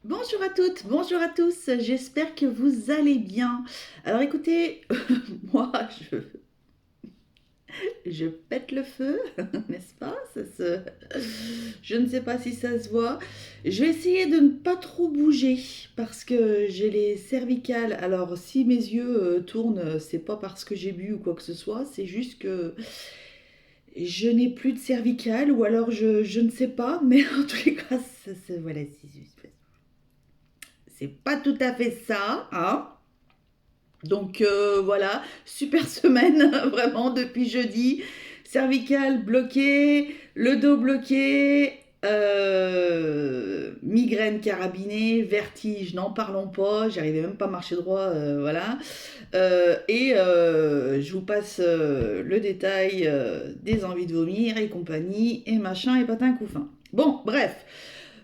Bonjour à toutes, bonjour à tous, j'espère que vous allez bien. Alors écoutez, moi je pète le feu, n'est-ce pas? Je ne sais pas si ça se voit. Je vais essayer de ne pas trop bouger parce que j'ai les cervicales. Alors si mes yeux tournent, c'est pas parce que j'ai bu ou quoi que ce soit, c'est juste que je n'ai plus de cervicales ou alors je ne sais pas, mais en tous les cas, voilà, c'est pas tout à fait ça, hein. Donc voilà, super semaine, vraiment, depuis jeudi. Cervicale bloquée, le dos bloqué, migraine carabinée, vertige, n'en parlons pas, j'arrivais même pas à marcher droit, voilà. Je vous passe le détail des envies de vomir et compagnie, et machin, et patin couffin. Bon, bref.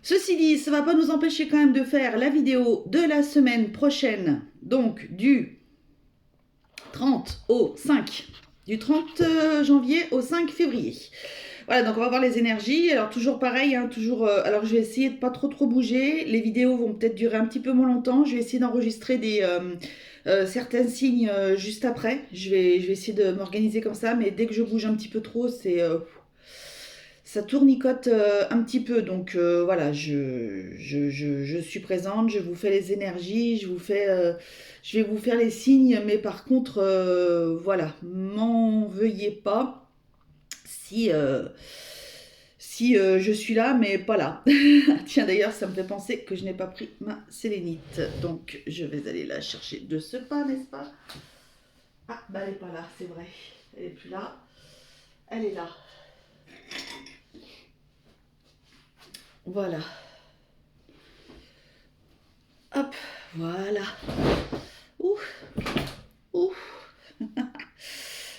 Ceci dit, ça va pas nous empêcher quand même de faire la vidéo de la semaine prochaine, donc du 30 au 5, du 30 janvier au 5 février. Voilà, donc on va voir les énergies. Alors toujours pareil, hein, toujours. Alors je vais essayer de pas trop bouger. Les vidéos vont peut-être durer un petit peu moins longtemps. Je vais essayer d'enregistrer certains signes juste après. Je vais essayer de m'organiser comme ça, mais dès que je bouge un petit peu trop, ça tournicote un petit peu. Donc voilà, je suis présente, je vous fais les énergies, je vais vous faire les signes, mais par contre, voilà, m'en veuillez pas si je suis là, mais pas là. Tiens, d'ailleurs, ça me fait penser que je n'ai pas pris ma sélénite. Donc, je vais aller la chercher de ce pas, n'est-ce pas? Ah, bah elle n'est pas là, c'est vrai. Elle n'est plus là. Elle est là. Voilà. Hop, voilà. Ouh, ouh.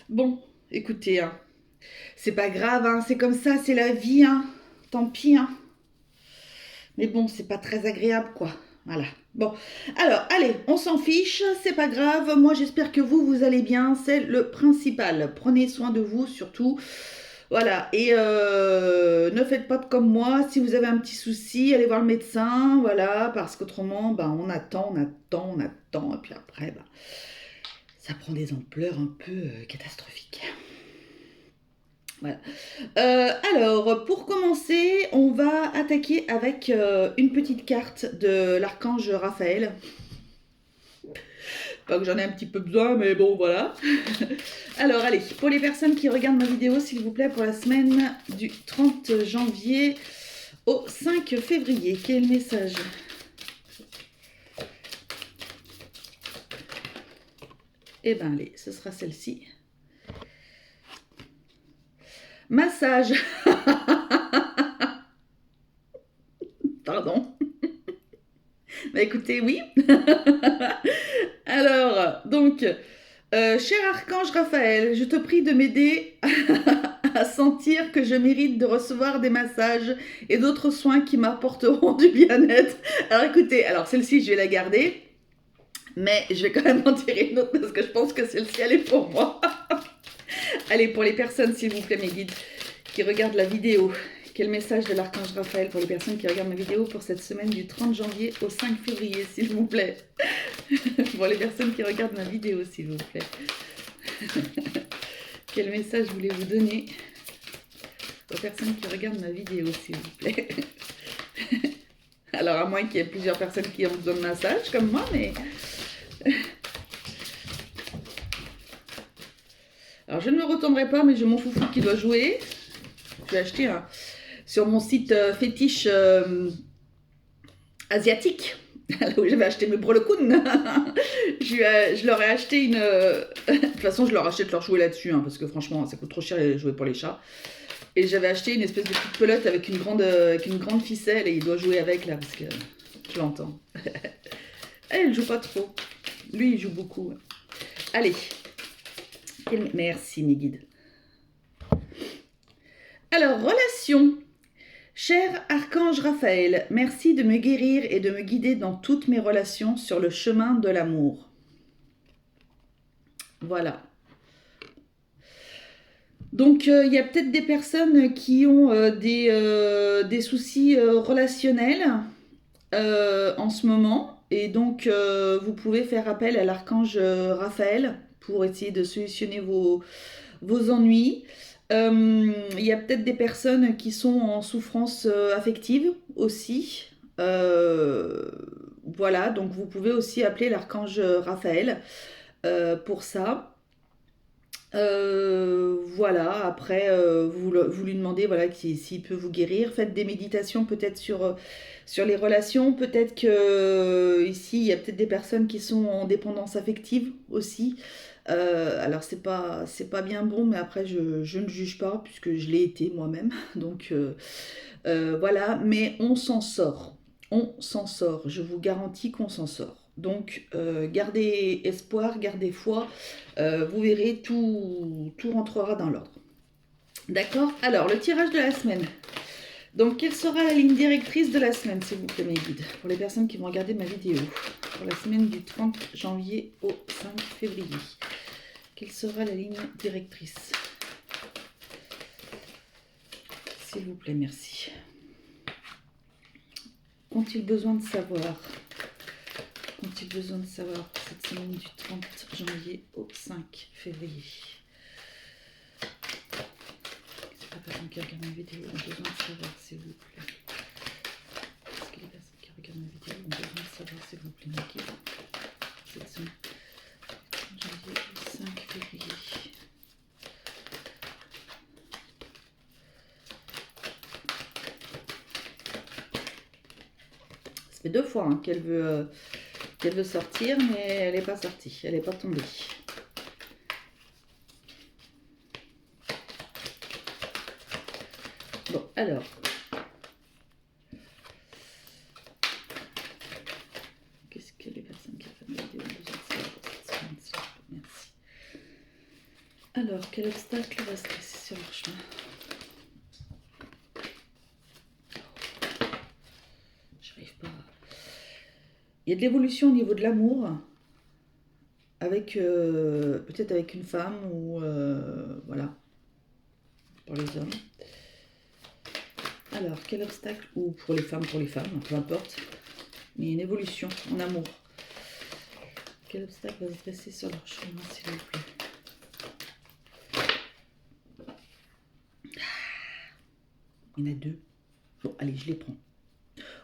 Bon, écoutez, hein, c'est pas grave, hein, c'est comme ça, c'est la vie, hein. Tant pis, hein. Mais bon, c'est pas très agréable, quoi. Voilà. Bon, alors, allez, on s'en fiche, c'est pas grave. Moi, j'espère que vous allez bien, c'est le principal. Prenez soin de vous, surtout. Voilà, et ne faites pas comme moi. Si vous avez un petit souci, allez voir le médecin, voilà, parce qu'autrement, ben, on attend, et puis après, ben, ça prend des ampleurs un peu catastrophiques. Voilà. Alors, pour commencer, on va attaquer avec une petite carte de l'archange Raphaël. Pas que j'en ai un petit peu besoin, mais bon, voilà. Alors, allez, pour les personnes qui regardent ma vidéo, s'il vous plaît, pour la semaine du 30 janvier au 5 février, quel message? Eh ben, allez, ce sera celle-ci. Massage. Pardon. Bah écoutez, oui. Alors, donc, cher archange Raphaël, je te prie de m'aider à sentir que je mérite de recevoir des massages et d'autres soins qui m'apporteront du bien-être. Alors écoutez, alors celle-ci, je vais la garder, mais je vais quand même en tirer une autre parce que je pense que celle-ci, elle est pour moi. Allez, pour les personnes, s'il vous plaît, mes guides, qui regardent la vidéo, quel message de l'archange Raphaël pour les personnes qui regardent ma vidéo pour cette semaine du 30 janvier au 5 février, s'il vous plaît. Pour les personnes qui regardent ma vidéo, s'il vous plaît. Quel message voulez-vous donner aux personnes qui regardent ma vidéo, s'il vous plaît? Alors, à moins qu'il y ait plusieurs personnes qui ont besoin de massage, comme moi, mais... Alors, je ne me retournerai pas, mais j'ai mon foufou qui doit jouer. Je vais acheter sur mon site fétiche asiatique, là où j'avais acheté mes breloquins. Je leur ai acheté une... de toute façon, je leur achète leurs jouets là-dessus, hein, parce que franchement, ça coûte trop cher les jouets pour les chats. Et j'avais acheté une espèce de petite pelote avec une grande ficelle, et il doit jouer avec, là, parce que je l'entends. Elle, il joue pas trop. Lui, il joue beaucoup. Allez. Merci, mes guides. Alors, relation. Cher archange Raphaël, merci de me guérir et de me guider dans toutes mes relations sur le chemin de l'amour. Voilà. Donc, il y a peut-être des personnes qui ont des soucis relationnels. en ce moment. Et donc, vous pouvez faire appel à l'archange Raphaël pour essayer de solutionner vos ennuis. Il y a peut-être des personnes qui sont en souffrance affective aussi. Voilà, donc vous pouvez aussi appeler l'archange Raphaël pour ça. Voilà, après, vous lui demandez voilà, s'il peut vous guérir. Faites des méditations peut-être sur les relations. Peut-être que ici, il y a peut-être des personnes qui sont en dépendance affective aussi. Alors, c'est pas bien bon, mais après, je ne juge pas puisque je l'ai été moi-même. Donc, voilà, mais on s'en sort. On s'en sort. Je vous garantis qu'on s'en sort. Donc, gardez espoir, gardez foi. Vous verrez, tout rentrera dans l'ordre. D'accord? Alors, le tirage de la semaine. Donc, quelle sera la ligne directrice de la semaine, s'il vous plaît, mes guides, pour les personnes qui vont regarder ma vidéo, pour la semaine du 30 janvier au 5 février. Quelle sera la ligne directrice? S'il vous plaît, merci. Qu'ont-ils besoin de savoir? Qu'ont-ils besoin de savoir pour cette semaine du 30 janvier au 5 février? Les personnes qui regardent ma vidéo ont besoin de savoir, s'il vous plaît. Est-ce que les personnes qui regardent ma vidéo ont besoin de savoir, s'il vous plaît, Niki, cette semaine, janvier 5 février. Ça fait 2 fois hein, qu'elle veut sortir, mais elle n'est pas sortie, elle n'est pas tombée. Bon, alors. Qu'est-ce que les personnes qui regardent la vidéo ont besoin de savoir pour cette semaine, s'il vous plaît, merci. Alors, quel obstacle va se passer sur leur chemin? J'arrive pas. Il y a de l'évolution au niveau de l'amour, avec peut-être avec une femme ou voilà, pour les hommes. Alors, quel obstacle? Ou pour les femmes, peu importe. Mais une évolution en amour. Quel obstacle va se dresser sur leur chemin, s'il vous plaît? Il y en a 2. Bon, allez, je les prends.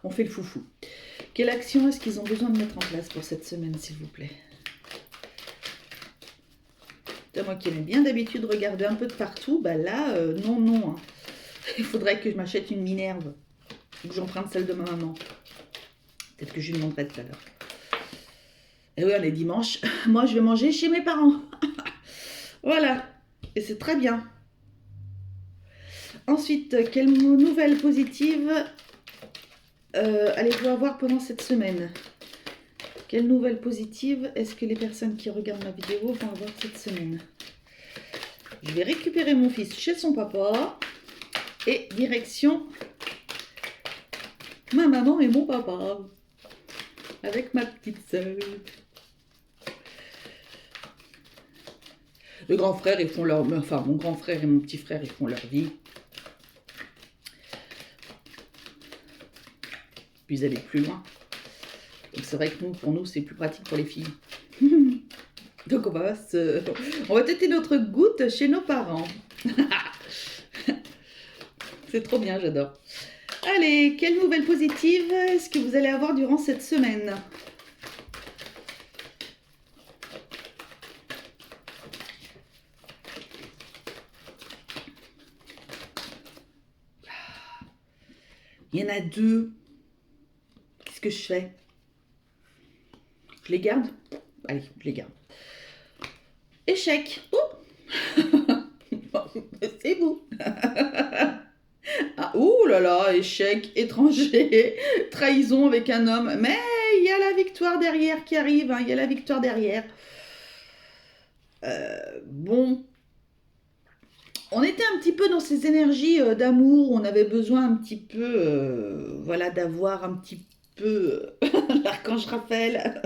On fait le foufou. Quelle action est-ce qu'ils ont besoin de mettre en place pour cette semaine, s'il vous plaît? C'est moi qui aime bien d'habitude regarder un peu de partout. Bah là, non. Hein. Il faudrait que je m'achète une Minerve. Ou que j'emprunte celle de ma maman. Peut-être que je lui demanderai tout à l'heure. Et oui, on est dimanche. Moi, je vais manger chez mes parents. Voilà. Et c'est très bien. Ensuite, quelle nouvelle positive allez-vous avoir pendant cette semaine? Quelle nouvelle positive est-ce que les personnes qui regardent ma vidéo vont avoir cette semaine? Je vais récupérer mon fils chez son papa et direction ma maman et mon papa avec ma petite sœur. Le grand frère, ils font leur... Enfin, mon grand frère et mon petit frère, ils font leur vie. Puis ils habitent plus loin. Donc c'est vrai que pour nous, c'est plus pratique pour les filles. Donc on va têter notre goutte chez nos parents. C'est trop bien, j'adore. Allez, quelle nouvelle positive est-ce que vous allez avoir durant cette semaine? Il y en a 2. Qu'est-ce que je fais? Je les garde? Allez, je les garde. Échec. Oh. C'est vous. Ah, ouh là là, échec, étranger, trahison avec un homme. Mais il y a la victoire derrière qui arrive, hein, il y a la victoire derrière. Bon, on était un petit peu dans ces énergies d'amour, on avait besoin un petit peu, voilà, d'avoir un petit peu l'archange Raphaël.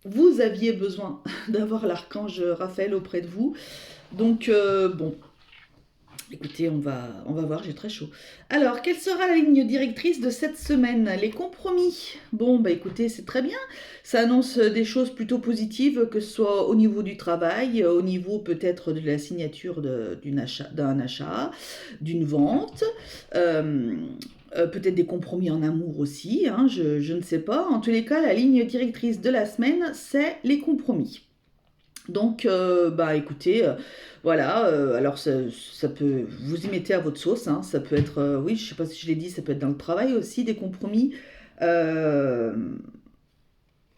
Vous aviez besoin d'avoir l'archange Raphaël auprès de vous. Donc, bon, Écoutez, on va voir, j'ai très chaud. Alors, quelle sera la ligne directrice de cette semaine? Les compromis. Bon, bah écoutez, c'est très bien. Ça annonce des choses plutôt positives, que ce soit au niveau du travail, au niveau peut-être de la signature d'un achat, d'une vente, euh, peut-être des compromis en amour aussi, hein, je ne sais pas. En tous les cas, la ligne directrice de la semaine, c'est les compromis. Donc, bah écoutez, voilà, alors ça peut, vous y mettez à votre sauce, hein, ça peut être, oui, je sais pas si je l'ai dit, ça peut être dans le travail aussi, des compromis. Euh,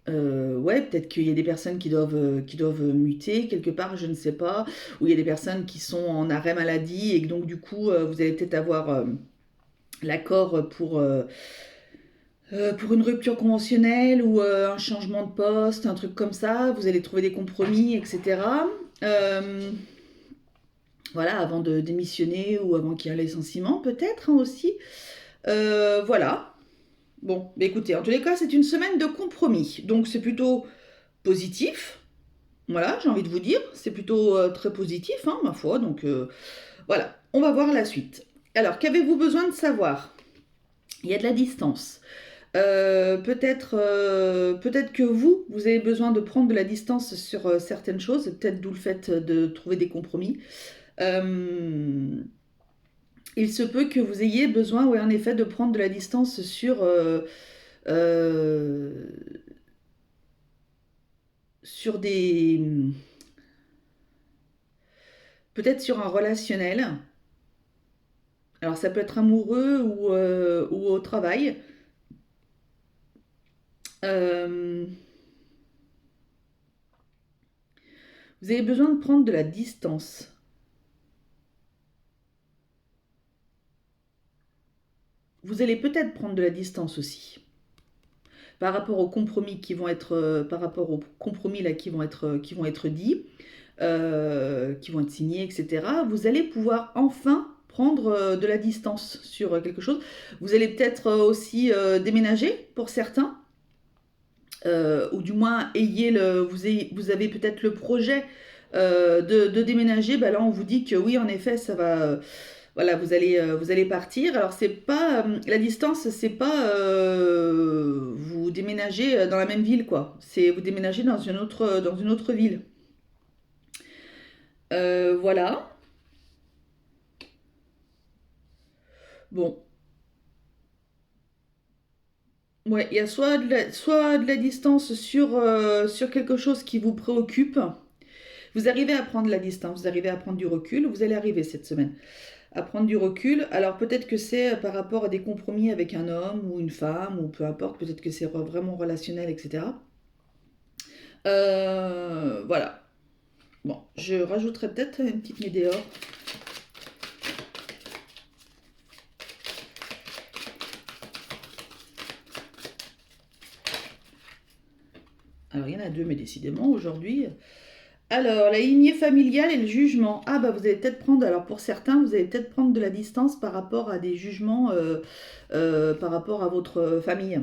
ouais, peut-être qu'il y a des personnes qui doivent muter quelque part, je ne sais pas, ou il y a des personnes qui sont en arrêt maladie et que donc du coup, vous allez peut-être avoir l'accord pour une rupture conventionnelle ou un changement de poste, un truc comme ça, vous allez trouver des compromis, etc. Euh, voilà, avant de démissionner ou avant qu'il y ait un licenciement, peut-être hein, aussi. Voilà. Bon, mais écoutez, en tous les cas, c'est une semaine de compromis. Donc c'est plutôt positif. Voilà, j'ai envie de vous dire. C'est plutôt très positif, hein, ma foi. Donc voilà, on va voir la suite. Alors, qu'avez-vous besoin de savoir? Il y a de la distance. Peut-être que vous avez besoin de prendre de la distance sur certaines choses, peut-être d'où le fait de trouver des compromis. Euh, il se peut que vous ayez besoin, oui, en effet, de prendre de la distance euh, sur des... Peut-être sur un relationnel. Alors ça peut être amoureux ou au travail. Euh, vous avez besoin de prendre de la distance. Vous allez peut-être prendre de la distance aussi. Par rapport aux compromis par rapport aux compromis là qui vont être dits, qui vont être signés, etc. Vous allez pouvoir enfin prendre de la distance sur quelque chose. Vous allez peut-être aussi déménager pour certains, ou du moins vous avez peut-être le projet de déménager. Bah là, on vous dit que oui, en effet, ça va. Voilà, vous allez partir. Alors, c'est pas la distance, c'est pas vous déménager dans la même ville, quoi. C'est vous déménager dans une autre ville. Voilà. Bon, ouais, il y a soit de la distance sur quelque chose qui vous préoccupe. Vous arrivez à prendre la distance, vous arrivez à prendre du recul. Vous allez arriver cette semaine à prendre du recul. Alors peut-être que c'est par rapport à des compromis avec un homme ou une femme, ou peu importe, peut-être que c'est vraiment relationnel, etc. Voilà. Bon, je rajouterai peut-être une petite météore. Alors il y en a deux, mais décidément aujourd'hui. Alors, la lignée familiale et le jugement. Ah bah vous allez peut-être prendre, alors pour certains, vous allez peut-être prendre de la distance par rapport à des jugements, par rapport à votre famille.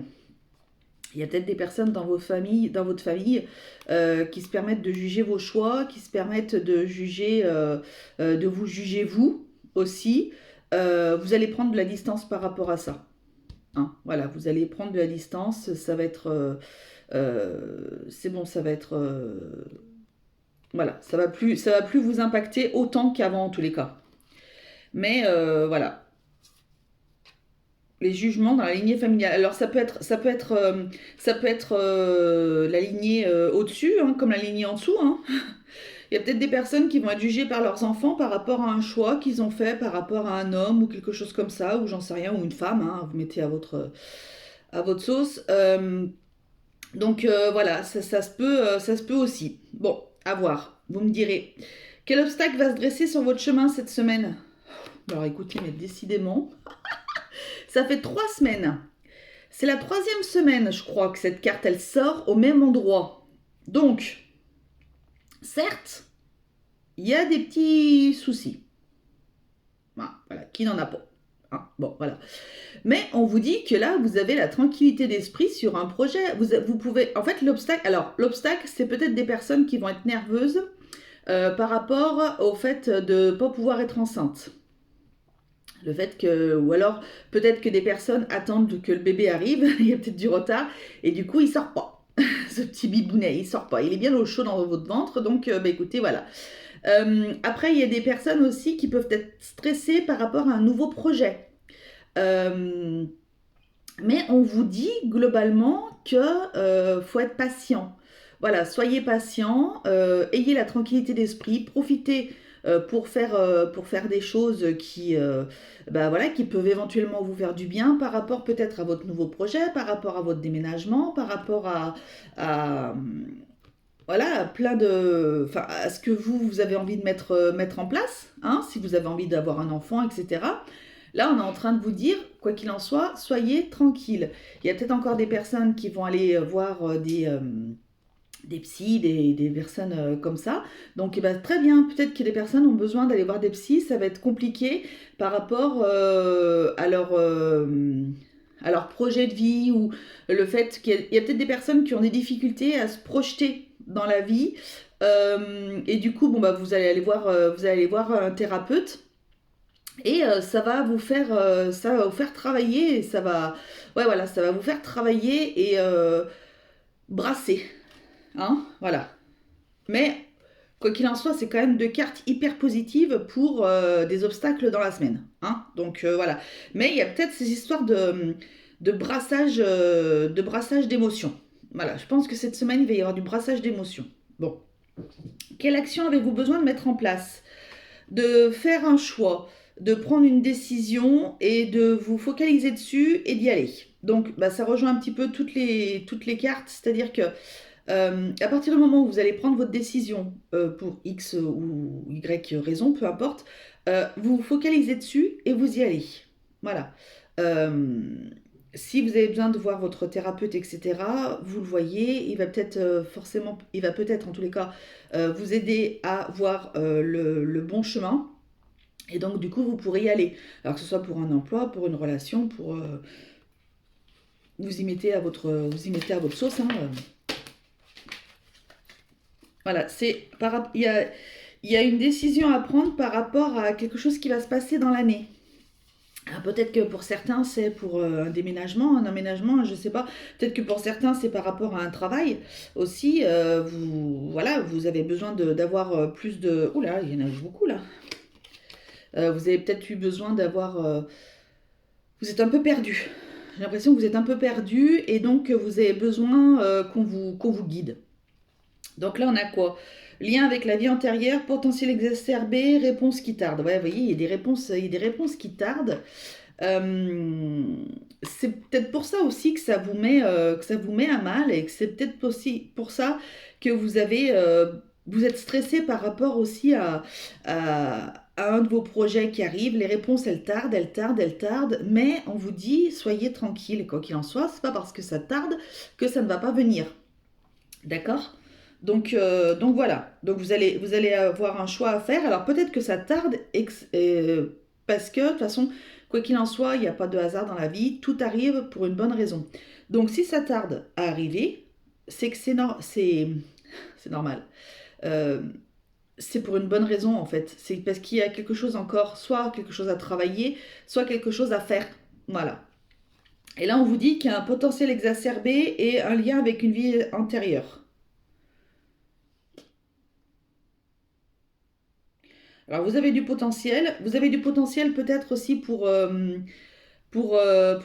Il y a peut-être des personnes dans votre famille, qui se permettent de juger vos choix, qui se permettent de vous juger vous aussi. Vous allez prendre de la distance par rapport à ça. Hein, voilà, vous allez prendre de la distance, ça va être... c'est bon, ça va être... voilà, ça va plus vous impacter autant qu'avant en tous les cas. Mais voilà, les jugements dans la lignée familiale. Alors ça peut être la lignée au-dessus, hein, comme la lignée en dessous. Hein. Il y a peut-être des personnes qui vont être jugées par leurs enfants par rapport à un choix qu'ils ont fait, par rapport à un homme ou quelque chose comme ça, ou j'en sais rien, ou une femme. Hein, vous mettez à votre sauce. Donc voilà, ça se peut aussi. Bon, à voir. Vous me direz. Quel obstacle va se dresser sur votre chemin cette semaine? Alors écoutez, mais décidément, ça fait 3 semaines. C'est la troisième semaine, je crois, que cette carte, elle sort au même endroit. Donc, certes, il y a des petits soucis. Voilà, qui n'en a pas? Hein, bon, voilà. Mais on vous dit que là, vous avez la tranquillité d'esprit sur un projet. Vous pouvez... En fait, l'obstacle, c'est peut-être des personnes qui vont être nerveuses par rapport au fait de ne pas pouvoir être enceinte. Le fait que, ou alors peut-être que des personnes attendent que le bébé arrive, il y a peut-être du retard, et du coup il sort pas. Ce petit bibounet, il sort pas. Il est bien au chaud dans votre ventre, donc bah, écoutez, voilà. Après, il y a des personnes aussi qui peuvent être stressées par rapport à un nouveau projet. Euh, mais on vous dit globalement que faut être patient. Voilà, soyez patient, ayez la tranquillité d'esprit, profitez pour faire des choses bah, voilà, qui peuvent éventuellement vous faire du bien par rapport peut-être à votre nouveau projet, par rapport à votre déménagement, par rapport à, voilà, plein de, enfin, à ce que vous avez envie de mettre en place, hein, si vous avez envie d'avoir un enfant, etc. Là, on est en train de vous dire, quoi qu'il en soit, soyez tranquille. Il y a peut-être encore des personnes qui vont aller voir des psys, des personnes comme ça. Donc, eh ben, très bien, peut-être que des personnes ont besoin d'aller voir des psys, ça va être compliqué par rapport à leur projet de vie ou le fait qu'il y a peut-être des personnes qui ont des difficultés à se projeter dans la vie. Et du coup, bon, bah, vous allez aller voir un thérapeute. Et ça va vous faire travailler, et ouais, voilà, ça va vous faire travailler et brasser, hein, voilà. Mais quoi qu'il en soit, c'est quand même deux cartes hyper positives pour des obstacles dans la semaine, hein. Donc voilà. Mais il y a peut-être ces histoires de brassage d'émotions. Voilà, je pense que cette semaine il va y avoir du brassage d'émotions. Bon, quelle action avez-vous besoin de mettre en place? De faire un choix, de prendre une décision et de vous focaliser dessus et d'y aller. Donc, bah, ça rejoint un petit peu toutes les cartes, c'est-à-dire que à partir du moment où vous allez prendre votre décision pour X ou Y raison, peu importe, vous vous focalisez dessus et vous y allez. Voilà. Euh, Si vous avez besoin de voir votre thérapeute, etc., vous le voyez, il va peut-être il va peut-être en tous les cas vous aider à voir le bon chemin. Et donc, du coup, vous pourrez y aller. Alors que ce soit pour un emploi, pour une relation, pour vous y mettez à votre sauce, hein. Voilà, il y a une décision à prendre par rapport à quelque chose qui va se passer dans l'année. Alors, peut-être que pour certains, c'est pour un déménagement, un emménagement, je ne sais pas. Peut-être que pour certains, c'est par rapport à un travail aussi. Voilà, vous avez besoin d'avoir plus de... Ouh là, il y en a beaucoup là. Vous avez peut-être eu besoin d'avoir... vous êtes un peu perdu. J'ai l'impression que vous êtes un peu perdu et donc vous avez besoin qu'on vous guide. Donc là, on a quoi? Lien avec la vie antérieure, potentiel exacerbé, réponse qui tarde. Ouais, vous voyez, il y a des réponses qui tardent. Euh, c'est peut-être pour ça aussi que ça vous met à mal et que c'est peut-être aussi pour ça que vous êtes stressé par rapport aussi à un de vos projets qui arrive. Les réponses, elles tardent, elles tardent, elles tardent, mais on vous dit, soyez tranquille, quoi qu'il en soit, c'est pas parce que ça tarde que ça ne va pas venir. D'accord? Donc voilà. Donc vous allez avoir un choix à faire. Alors peut-être que ça tarde parce que de toute façon, quoi qu'il en soit, il n'y a pas de hasard dans la vie. Tout arrive pour une bonne raison. Donc si ça tarde à arriver, c'est que c'est normal. Euh, c'est pour une bonne raison en fait. C'est parce qu'il y a quelque chose encore, soit quelque chose à travailler, soit quelque chose à faire. Voilà. Et là, on vous dit qu'il y a un potentiel exacerbé et un lien avec une vie antérieure. Alors vous avez du potentiel peut-être aussi pour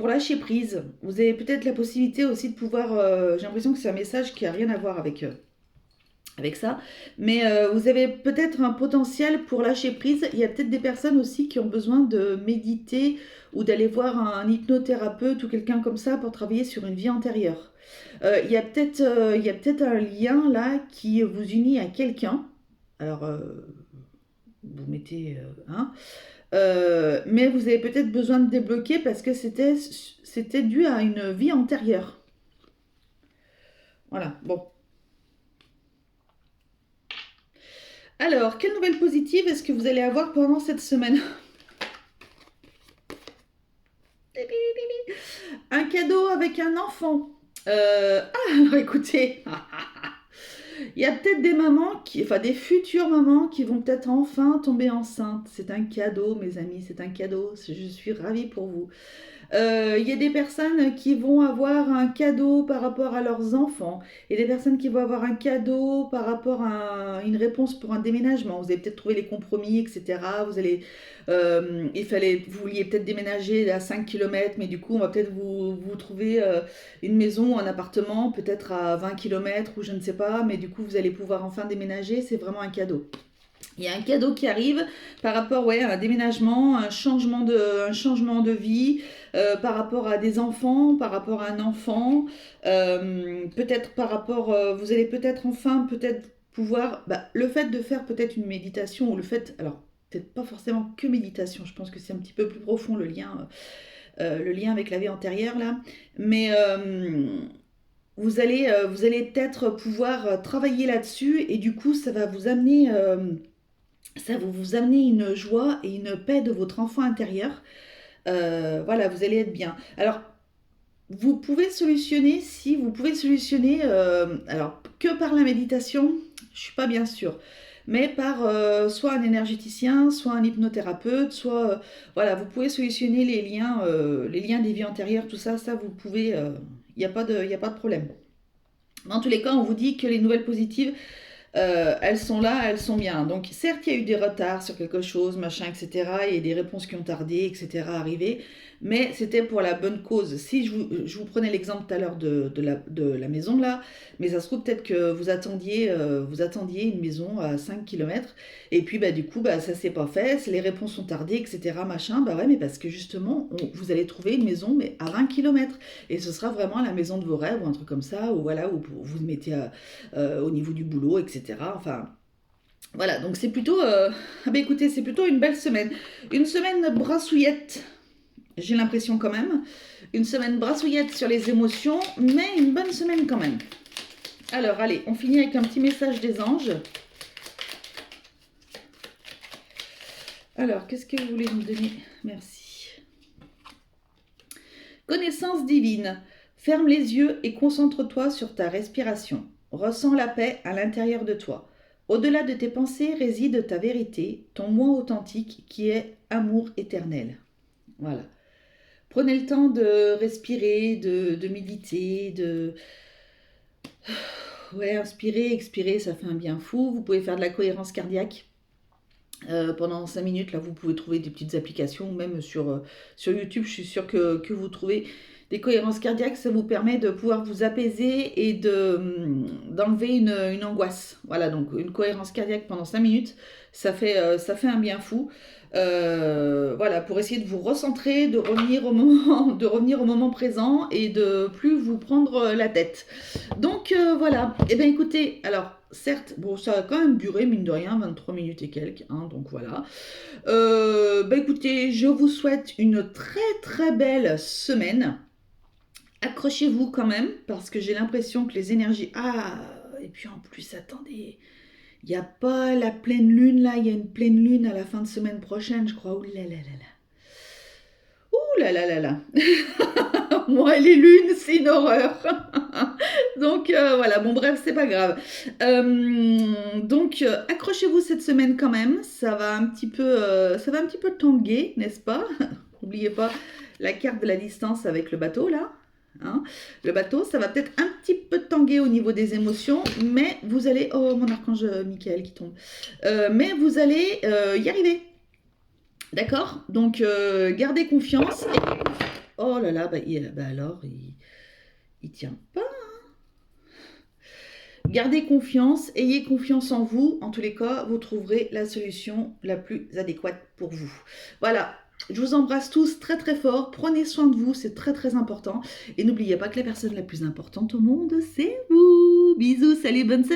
lâcher prise. Vous avez peut-être la possibilité aussi de pouvoir, j'ai l'impression que c'est un message qui a rien à voir avec ça, mais vous avez peut-être un potentiel pour lâcher prise. Il y a peut-être des personnes aussi qui ont besoin de méditer ou d'aller voir un hypnothérapeute ou quelqu'un comme ça pour travailler sur une vie antérieure. Il y a peut-être un lien là qui vous unit à quelqu'un. Alors, vous mettez hein. Mais vous avez peut-être besoin de débloquer parce que c'était dû à une vie antérieure. Voilà, bon. Alors, quelle nouvelle positive est-ce que vous allez avoir pendant cette semaine? Un cadeau avec un enfant. Alors écoutez, Il y a peut-être des mamans, enfin des futures mamans qui vont peut-être enfin tomber enceintes. C'est un cadeau, mes amis, c'est un cadeau. Je suis ravie pour vous. Il y a des personnes qui vont avoir un cadeau par rapport à leurs enfants. Il y a des personnes qui vont avoir un cadeau par rapport à une réponse pour un déménagement. Vous avez peut-être trouvé les compromis, etc. Vous vouliez peut-être déménager à 5 km, mais du coup, on va peut-être vous trouver une maison ou un appartement, peut-être à 20 km ou je ne sais pas, mais du coup, vous allez pouvoir enfin déménager. C'est vraiment un cadeau. Il y a un cadeau qui arrive par rapport à un déménagement, un changement de vie, par rapport à des enfants, par rapport à un enfant, peut-être par rapport, vous allez peut-être enfin peut-être pouvoir, le fait de faire peut-être une méditation ou le fait, alors peut-être pas forcément que méditation, je pense que c'est un petit peu plus profond le lien avec la vie antérieure là, mais vous allez peut-être pouvoir travailler là-dessus et du coup ça va vous amener une joie et une paix de votre enfant intérieur. Voilà, vous allez être bien. Alors, vous pouvez solutionner, alors que par la méditation, je suis pas bien sûre, mais par soit un énergéticien, soit un hypnothérapeute, soit, voilà, vous pouvez solutionner les liens des vies antérieures, tout ça, vous pouvez, il n'y a pas de problème. Dans tous les cas, on vous dit que les nouvelles positives, elles sont là, elles sont bien. Donc certes, il y a eu des retards sur quelque chose, machin, etc. Il y a des réponses qui ont tardé, etc. à arriver. Mais c'était pour la bonne cause. Si je vous prenais l'exemple tout à l'heure de la maison là, mais ça se trouve peut-être que vous attendiez une maison à 5 km. Et puis du coup, ça s'est pas fait, les réponses ont tardé, etc. Machin, ouais, mais parce que justement, vous allez trouver une maison, mais à 20 km. Et ce sera vraiment la maison de vos rêves, ou un truc comme ça, ou voilà, où vous vous mettez au niveau du boulot, etc. Enfin, voilà, donc c'est plutôt, écoutez, c'est plutôt une belle semaine. Une semaine brassouillette, j'ai l'impression quand même. Une semaine brassouillette sur les émotions, mais une bonne semaine quand même. Alors, allez, on finit avec un petit message des anges. Alors, qu'est-ce que vous voulez me donner? Merci. Connaissance divine. Ferme les yeux et concentre-toi sur ta respiration. Ressens la paix à l'intérieur de toi. Au-delà de tes pensées réside ta vérité, ton moi authentique qui est amour éternel. Voilà. Prenez le temps de respirer, de méditer, inspirer, expirer, ça fait un bien fou. Vous pouvez faire de la cohérence cardiaque. Pendant 5 minutes, là vous pouvez trouver des petites applications, même sur YouTube, je suis sûre que vous trouvez des cohérences cardiaques, ça vous permet de pouvoir vous apaiser et d'enlever une angoisse. Voilà, donc une cohérence cardiaque pendant 5 minutes, ça fait un bien fou. Voilà, pour essayer de vous recentrer, de revenir au moment présent et de plus vous prendre la tête. Donc voilà, et bien écoutez, alors certes, bon, ça a quand même duré, mine de rien, 23 minutes et quelques, hein, donc voilà. Écoutez, je vous souhaite une très très belle semaine. Accrochez-vous quand même, parce que j'ai l'impression que les énergies... Ah, et puis en plus, attendez, il n'y a pas la pleine lune là, il y a une pleine lune à la fin de semaine prochaine, je crois. Ouh là là là là. Ouh là là là là. Moi, les lunes, c'est une horreur. Donc voilà, bon bref, c'est pas grave. Donc accrochez-vous cette semaine quand même, ça va un petit peu tanguer, n'est-ce pas? N'oubliez pas la carte de la distance avec le bateau là. Hein, le bateau, ça va peut-être un petit peu tanguer au niveau des émotions, mais vous allez... Oh, mon archange Michael qui tombe. Mais vous allez y arriver. D'accord? Donc gardez confiance. Oh là là, alors, il tient pas. Gardez confiance, ayez confiance en vous. En tous les cas, vous trouverez la solution la plus adéquate pour vous. Voilà, je vous embrasse tous très très fort. Prenez soin de vous, c'est très très important. Et n'oubliez pas que la personne la plus importante au monde, c'est vous. Bisous, salut, bonne semaine.